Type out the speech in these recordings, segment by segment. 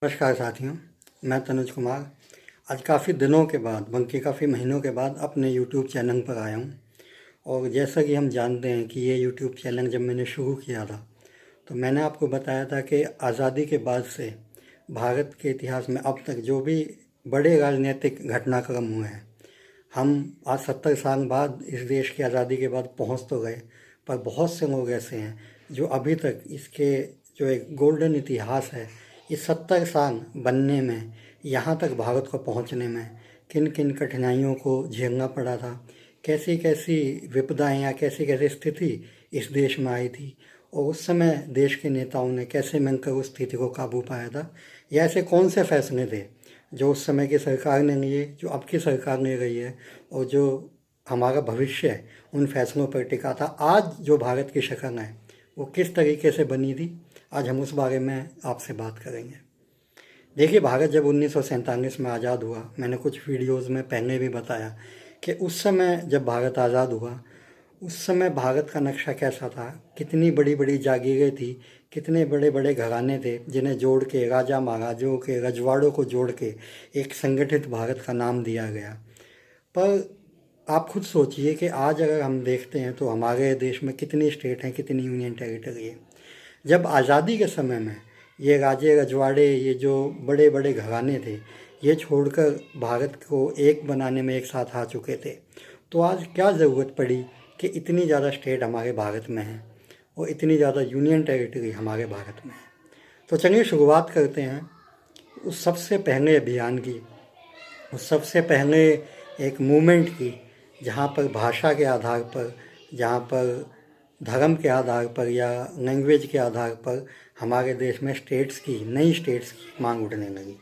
नमस्कार साथियों, मैं तनुज कुमार। आज काफ़ी दिनों के बाद, बल्कि काफ़ी महीनों के बाद अपने YouTube चैनल पर आया हूँ। और जैसा कि हम जानते हैं कि ये YouTube चैनल जब मैंने शुरू किया था तो मैंने आपको बताया था कि आज़ादी के बाद से भारत के इतिहास में अब तक जो भी बड़े राजनीतिक घटनाक्रम हुए हैं, हम आज 70 साल बाद इस देश की आज़ादी के बाद पहुँच तो गए, पर बहुत से लोग ऐसे हैं जो अभी तक इसके जो एक गोल्डन इतिहास है, इस 70 साल बनने में, यहाँ तक भारत को पहुँचने में किन किन कठिनाइयों को झेलना पड़ा था, कैसी कैसी विपदाएं या कैसी कैसी स्थिति इस देश में आई थी, और उस समय देश के नेताओं ने कैसे मिलकर उस स्थिति को काबू पाया था, या ऐसे कौन से फैसले थे जो उस समय की सरकार ने लिए, जो अब की सरकार ले रही है, और जो हमारा भविष्य है उन फैसलों पर टिका था। आज जो भारत की शक्ल है वो किस तरीके से बनी थी, आज हम उस बारे में आपसे बात करेंगे। देखिए, भारत जब 1947 में आज़ाद हुआ, मैंने कुछ वीडियोज़ में पहले भी बताया कि उस समय जब भारत आज़ाद हुआ, उस समय भारत का नक्शा कैसा था, कितनी बड़ी बड़ी जागीरें थी, कितने बड़े बड़े घराने थे जिन्हें जोड़ के, राजा महाराजाओं के रजवाड़ों को जोड़ के एक संगठित भारत का नाम दिया गया। पर आप खुद सोचिए कि आज अगर हम देखते हैं तो हमारे देश में कितनी स्टेट हैं, कितनी यूनियन टेरिटरी है। जब आज़ादी के समय में ये राजे रजवाड़े, ये जो बड़े बड़े घराने थे, ये छोड़कर भारत को एक बनाने में एक साथ आ चुके थे, तो आज क्या ज़रूरत पड़ी कि इतनी ज़्यादा स्टेट हमारे भारत में हैं और इतनी ज़्यादा यूनियन टेरिटरी हमारे भारत में है। तो चलिए शुरुआत करते हैं उस सबसे पहले अभियान की, उस सबसे पहले एक मूवमेंट की, जहाँ पर भाषा के आधार पर, जहाँ पर धर्म के आधार पर या लैंग्वेज के आधार पर हमारे देश में स्टेट्स की, नई स्टेट्स की मांग उठने लगी।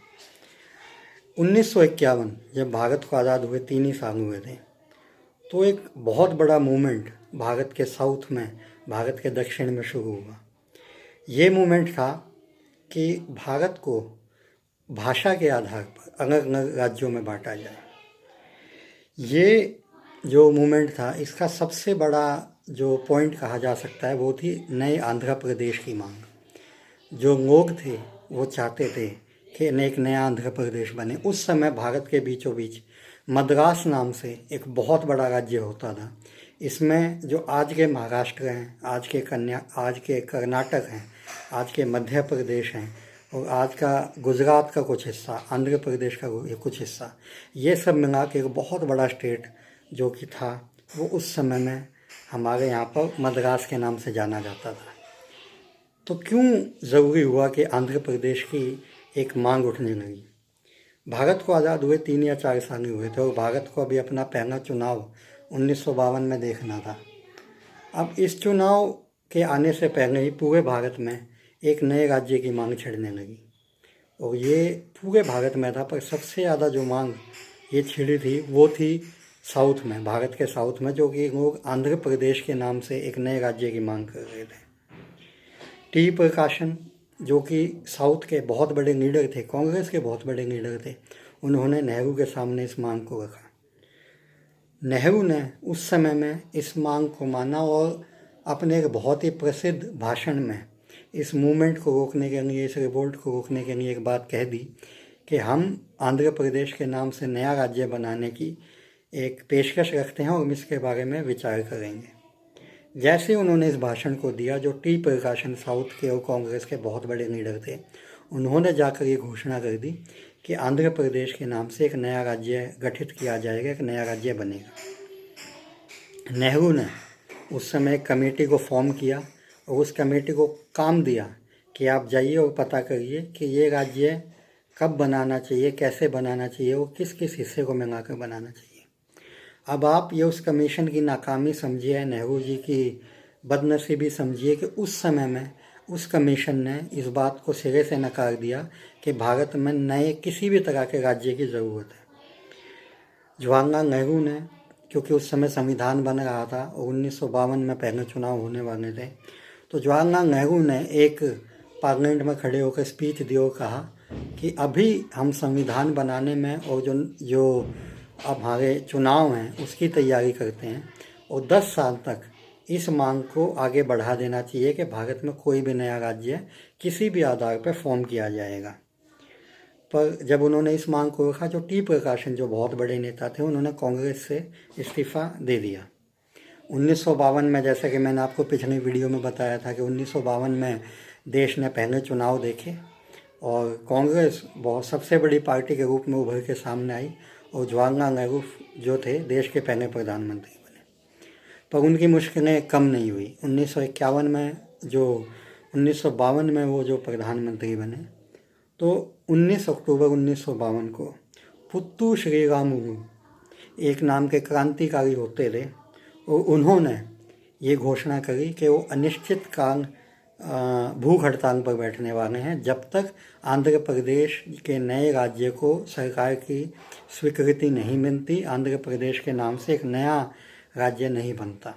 1951 जब भारत को आज़ाद हुए 3 ही साल हुए थे, तो एक बहुत बड़ा मूवमेंट भारत के साउथ में, भारत के दक्षिण में शुरू हुआ। ये मूवमेंट था कि भारत को भाषा के आधार पर अलग अलग राज्यों में बांटा जाए। ये जो मूवमेंट था, इसका सबसे बड़ा जो पॉइंट कहा जा सकता है वो थी नए आंध्र प्रदेश की मांग। जो लोग थे वो चाहते थे कि एक नया आंध्र प्रदेश बने। उस समय भारत के बीचों बीच मद्रास नाम से एक बहुत बड़ा राज्य होता था। इसमें जो आज के महाराष्ट्र हैं, आज के कर्नाटक हैं, आज के मध्य प्रदेश हैं, और आज का गुजरात का कुछ हिस्सा, आंध्र प्रदेश का कुछ हिस्सा, ये सब मिला के एक बहुत बड़ा स्टेट जो कि था, वो उस समय में हमारे यहाँ पर मद्रास के नाम से जाना जाता था। तो क्यों ज़रूरी हुआ कि आंध्र प्रदेश की एक मांग उठने लगी? भारत को आज़ाद हुए 3 या 4 साल ही हुए थे, और भारत को अभी अपना पहला चुनाव 1952 में देखना था। अब इस चुनाव के आने से पहले ही पूरे भारत में एक नए राज्य की मांग छिड़ने लगी, और ये पूरे भारत में था। पर सबसे ज़्यादा जो मांग ये छिड़ी थी वो थी साउथ में, भारत के साउथ में, जो कि लोग आंध्र प्रदेश के नाम से एक नए राज्य की मांग कर रहे थे। टी प्रकाशन, जो कि साउथ के बहुत बड़े लीडर थे, कांग्रेस के बहुत बड़े लीडर थे, उन्होंने नेहरू के सामने इस मांग को रखा। नेहरू ने उस समय में इस मांग को माना और अपने एक बहुत ही प्रसिद्ध भाषण में इस मूवमेंट को रोकने के लिए, इस रिवोल्ट को रोकने के लिए एक बात कह दी कि हम आंध्र प्रदेश के नाम से नया राज्य बनाने की एक पेशकश रखते हैं और इसके बारे में विचार करेंगे। जैसे उन्होंने इस भाषण को दिया, जो टी प्रकाशन, साउथ के और कांग्रेस के बहुत बड़े लीडर थे, उन्होंने जाकर ये घोषणा कर दी कि आंध्र प्रदेश के नाम से एक नया राज्य गठित किया जाएगा, एक नया राज्य बनेगा। नेहरू ने उस समय एक कमेटी को फॉर्म किया और उस कमेटी को काम दिया कि आप जाइए और पता करिए कि ये राज्य कब बनाना चाहिए, कैसे बनाना चाहिए, वो किस किस हिस्से को मिलाकर बनाना चाहिए। अब आप ये उस कमीशन की नाकामी समझिए, नेहरू जी की बदनसीबी समझिए कि उस समय में उस कमीशन ने इस बात को सिरे से नकार दिया कि भारत में नए किसी भी तरह के राज्य की ज़रूरत है। जवाहरलाल नेहरू ने, क्योंकि उस समय संविधान बन रहा था और 1952 में पहले चुनाव होने वाले थे, तो जवाहरलाल नेहरू ने एक पार्लियामेंट में खड़े होकर स्पीच दी और कहा कि अभी हम संविधान बनाने में और जो अब हमारे चुनाव हैं उसकी तैयारी करते हैं, और 10 साल तक इस मांग को आगे बढ़ा देना चाहिए कि भारत में कोई भी नया राज्य किसी भी आधार पर फॉर्म किया जाएगा। पर जब उन्होंने इस मांग को रखा, जो टी प्रकाशन जो बहुत बड़े नेता थे, उन्होंने कांग्रेस से इस्तीफ़ा दे दिया। 1952 में, जैसा कि मैंने आपको पिछली वीडियो में बताया था कि 1952 में देश ने पहले चुनाव देखे और कांग्रेस बहुत सबसे बड़ी पार्टी के रूप में उभर के सामने आई और जवाहरलाल नेहरू जो थे देश के पहले प्रधानमंत्री बने। पर उनकी मुश्किलें कम नहीं हुई। 1951 में 1952 में वो जो प्रधानमंत्री बने, तो 19 अक्टूबर 1952 को पुत्तू श्रीरामुलु एक नाम के क्रांतिकारी होते थे और उन्होंने ये घोषणा करी कि वो अनिश्चित काल भूख हड़ताल पर बैठने वाले हैं जब तक आंध्र प्रदेश के नए राज्य को सरकार की स्वीकृति नहीं मिलती, आंध्र प्रदेश के नाम से एक नया राज्य नहीं बनता।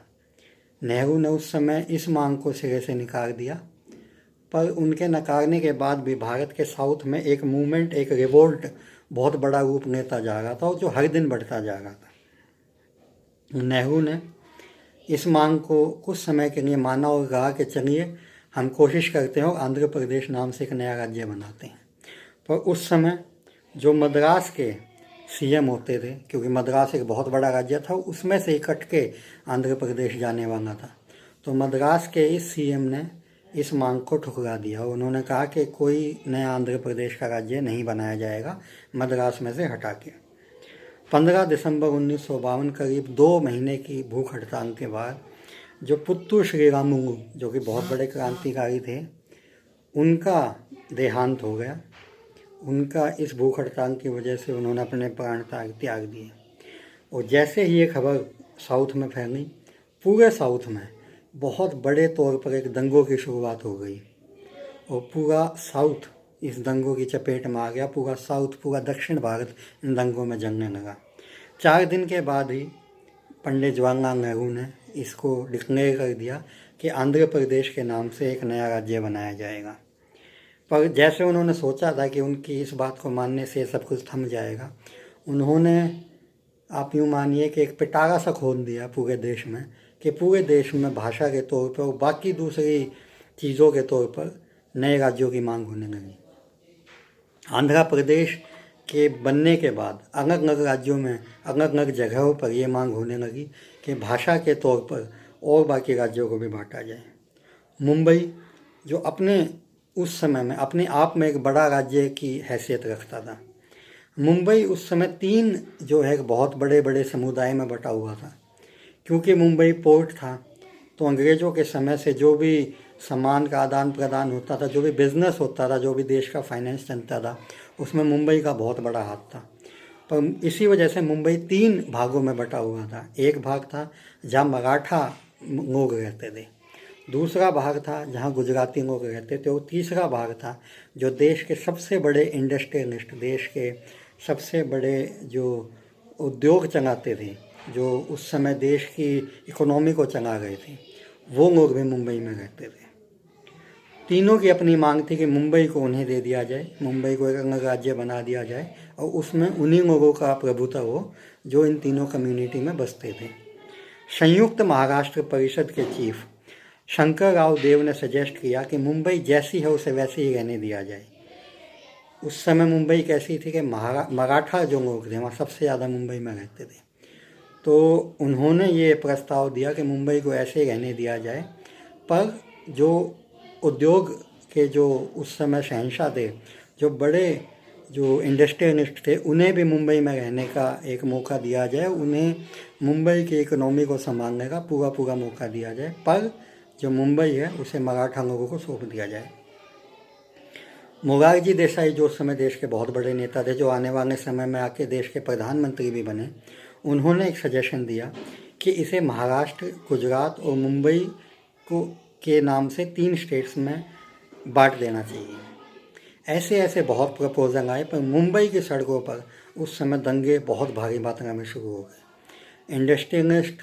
नेहरू ने उस समय इस मांग को सिरे से नकार दिया, पर उनके नकारने के बाद भी भारत के साउथ में एक मूवमेंट, एक रिवोल्ट बहुत बड़ा रूप लेता जा रहा था और जो हर दिन बढ़ता जा रहा था। नेहरू ने इस मांग को कुछ समय के लिए माना और कहा कि चलिए हम कोशिश करते हैं और आंध्र प्रदेश नाम से एक नया राज्य बनाते हैं। पर उस समय जो मद्रास के सीएम होते थे, क्योंकि मद्रास एक बहुत बड़ा राज्य था, उसमें से ही कट के आंध्र प्रदेश जाने वाला था, तो मद्रास के इस सीएम ने इस मांग को ठुकरा दिया। उन्होंने कहा कि कोई नया आंध्र प्रदेश का राज्य नहीं बनाया जाएगा मद्रास में से हटा के। 15 दिसंबर 1952 करीब 2 महीने की भूख हड़ताल के बाद जो पुत्तू श्रीरामुलु, जो कि बहुत बड़े क्रांतिकारी थे, उनका देहांत हो गया। उनका इस भूख हड़ताल की वजह से उन्होंने अपने प्राण त्याग दिए। और जैसे ही ये खबर साउथ में फैली, पूरे साउथ में बहुत बड़े तौर पर एक दंगों की शुरुआत हो गई और पूरा साउथ इस दंगों की चपेट में आ गया। पूरा साउथ, पूरा दक्षिण भारत इन दंगों में जलने लगा। 4 दिन के बाद ही पंडित जवाहरलाल नेहरू ने इसको डिक्लेयर कर दिया कि आंध्र प्रदेश के नाम से एक नया राज्य बनाया जाएगा। पर जैसे उन्होंने सोचा था कि उनकी इस बात को मानने से सब कुछ थम जाएगा, उन्होंने, आप यूँ मानिए कि एक पिटारा सा खोल दिया पूरे देश में, कि पूरे देश में भाषा के तौर पर और बाकी दूसरी चीज़ों के तौर पर नए राज्यों की मांग होने लगी। आंध्र प्रदेश के बनने के बाद अलग अलग राज्यों में, अलग अलग जगहों पर ये मांग होने लगी कि भाषा के तौर पर और बाकी राज्यों को भी बांटा जाए। मुंबई, जो अपने उस समय में अपने आप में एक बड़ा राज्य की हैसियत रखता था, मुंबई उस समय 3 जो है बहुत बड़े बड़े समुदाय में बटा हुआ था। क्योंकि मुंबई पोर्ट था, तो अंग्रेज़ों के समय से जो भी सामान का आदान प्रदान होता था, जो भी बिज़नेस होता था, जो भी देश का फाइनेंस चलता था, उसमें मुंबई का बहुत बड़ा हाथ था। पर इसी वजह से मुंबई 3 भागों में बटा हुआ था। एक भाग था जहाँ मराठा लोग रहते थे, दूसरा भाग था जहाँ गुजराती लोग रहते थे, और तीसरा भाग था जो देश के सबसे बड़े इंडस्ट्रियलिस्ट, देश के सबसे बड़े जो उद्योग चलाते थे, जो उस समय देश की इकोनॉमी को चला रहे थे, वो लोग भी मुंबई में रहते थे। तीनों की अपनी मांग थी कि मुंबई को उन्हें दे दिया जाए, मुंबई को एक अलग राज्य बना दिया जाए और उसमें उन्हीं लोगों का प्रभुत्व हो जो इन तीनों कम्युनिटी में बसते थे। संयुक्त महाराष्ट्र परिषद के चीफ शंकर राव देव ने सजेस्ट किया कि मुंबई जैसी है उसे वैसे ही रहने दिया जाए। उस समय मुंबई कैसी थी कि मराठा जो लोग थे वहाँ सबसे ज़्यादा मुंबई में रहते थे, तो उन्होंने ये प्रस्ताव दिया कि मुंबई को ऐसे ही रहने दिया जाए, पर जो उद्योग के जो उस समय शहंशाह थे, जो बड़े जो इंडस्ट्रियलिस्ट थे, उन्हें भी मुंबई में रहने का एक मौका दिया जाए, उन्हें मुंबई की इकोनॉमी को संभालने का पूरा मौका दिया जाए, पर जो मुंबई है उसे मराठा लोगों को सौंप दिया जाए। मोरारजी देसाई जो उस समय देश के बहुत बड़े नेता थे, जो आने वाले समय में आके देश के प्रधानमंत्री भी बने, उन्होंने एक सजेशन दिया कि इसे महाराष्ट्र, गुजरात और मुंबई को के नाम से 3 स्टेट्स में बांट देना चाहिए। ऐसे बहुत प्रपोजल आए, पर मुंबई की सड़कों पर उस समय दंगे बहुत भारी मात्रा में शुरू हो गए। इंडस्ट्रियलिस्ट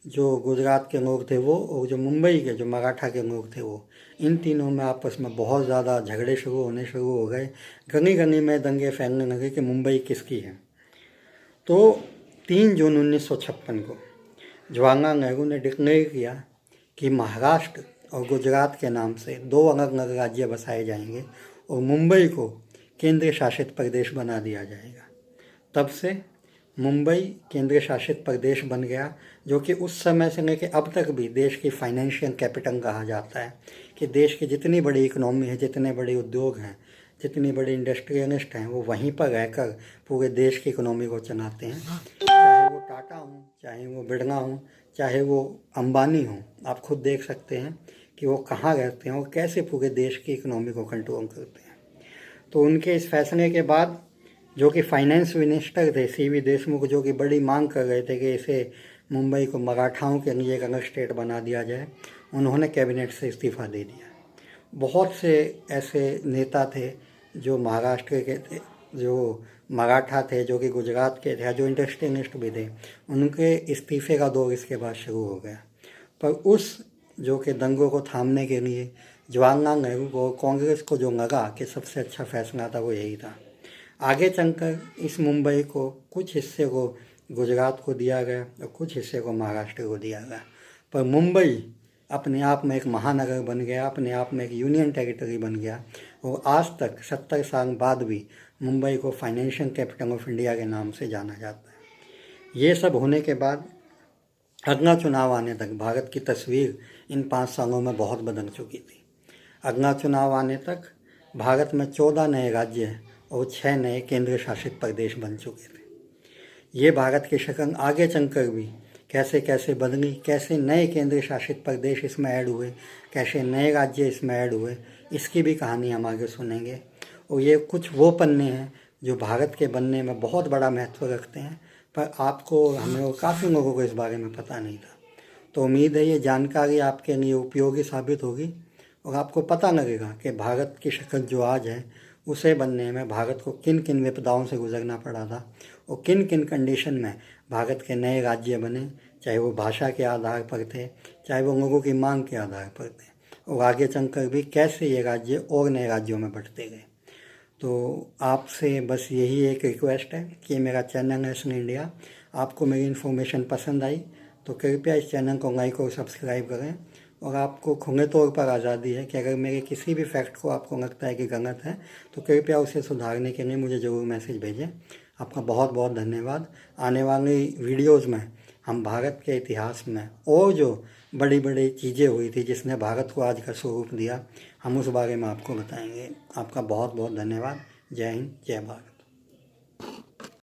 जो गुजरात के लोग थे वो, और जो मुंबई के जो मराठा के लोग थे वो, इन तीनों में आपस में बहुत ज़्यादा झगड़े शुरू हो गए। गली गली में दंगे फैलने लगे कि मुंबई किसकी है। तो 3 जून 1956 को जवाहरलाल नेहरू ने डिक्लेयर किया कि महाराष्ट्र और गुजरात के नाम से 2 अलग अलग राज्य बसाए जाएंगे और मुंबई को केंद्र शासित प्रदेश बना दिया जाएगा। तब से मुंबई केंद्र शासित प्रदेश बन गया, जो कि उस समय से लेकर अब तक भी देश की फाइनेंशियल कैपिटल कहा जाता है कि देश की जितनी बड़ी इकोनॉमी है, जितने बड़े उद्योग हैं, जितनी बड़ी इंडस्ट्रियलिस्ट हैं, वो वहीं पर रहकर पूरे देश की इकोनॉमी को चलाते हैं। चाहे वो टाटा हो, चाहे वो बिड़ला हो, चाहे वो अंबानी हो, आप खुद देख सकते हैं कि वो कहाँ रहते हैं और कैसे पूरे देश की इकोनॉमी को कंट्रोल करते हैं। तो उनके इस फैसले के बाद जो कि फाइनेंस मिनिस्टर थे सीवी देशमुख, जो कि बड़ी मांग कर रहे थे कि इसे मुंबई को मराठाओं के लिए एक अलग स्टेट बना दिया जाए, उन्होंने कैबिनेट से इस्तीफ़ा दे दिया। बहुत से ऐसे नेता थे जो महाराष्ट्र के थे, जो मराठा थे, जो कि गुजरात के थे, जो इंडस्ट्रियलिस्ट भी थे, उनके इस्तीफे का दौर इसके बाद शुरू हो गया। पर उस जो कि दंगों को थामने के लिए जवाहरलाल नेहरू को, कांग्रेस को जो लगा कि सबसे अच्छा फैसला था वो यही था। आगे चलकर इस मुंबई को कुछ हिस्से को गुजरात को दिया गया और कुछ हिस्से को महाराष्ट्र को दिया गया, पर मुंबई अपने आप में एक महानगर बन गया, अपने आप में एक यूनियन टेरिटरी बन गया। और आज तक 70 साल बाद भी मुंबई को फाइनेंशियल कैपिटल ऑफ इंडिया के नाम से जाना जाता है। ये सब होने के बाद अगला चुनाव आने तक भारत की तस्वीर इन 5 सालों में बहुत बदल चुकी थी। अगला चुनाव आने तक भारत में 14 नए राज्य और 6 नए केंद्र शासित प्रदेश बन चुके थे। ये भारत की शक्ल आगे चलकर भी कैसे कैसे बदली, कैसे नए केंद्र शासित प्रदेश इसमें ऐड हुए, कैसे नए राज्य इसमें ऐड हुए, इसकी भी कहानी हम आगे सुनेंगे। और ये कुछ वो पन्ने हैं जो भारत के बनने में बहुत बड़ा महत्व रखते हैं, पर आपको, हमें और काफ़ी लोगों को इस बारे में पता नहीं था। तो उम्मीद है ये जानकारी आपके लिए उपयोगी साबित होगी और आपको पता लगेगा कि भारत की शक्ल जो आज है उसे बनने में भारत को किन किन विपदाओं से गुजरना पड़ा था और किन किन कंडीशन में भारत के नए राज्य बने, चाहे वो भाषा के आधार पर थे, चाहे वो लोगों की मांग के आधार पर थे, और आगे चलकर भी कैसे ये राज्य और नए राज्यों में बढ़ते गए। तो आपसे बस यही एक रिक्वेस्ट है कि मेरा चैनल नेशन इंडिया, आपको मेरी इन्फॉर्मेशन पसंद आई तो कृपया इस चैनल को लाइक और सब्सक्राइब करें। और आपको खुले तौर पर आज़ादी है कि अगर मेरे किसी भी फैक्ट को आपको लगता है कि गलत है तो कृपया उसे सुधारने के लिए मुझे ज़रूर मैसेज भेजें। आपका बहुत बहुत धन्यवाद। आने वाली वीडियोज़ में हम भारत के इतिहास में और जो बड़ी बड़ी चीज़ें हुई थी जिसने भारत को आज का स्वरूप दिया, हम उस बारे में आपको बताएंगे। आपका बहुत बहुत धन्यवाद। जय हिंद, जय भारत।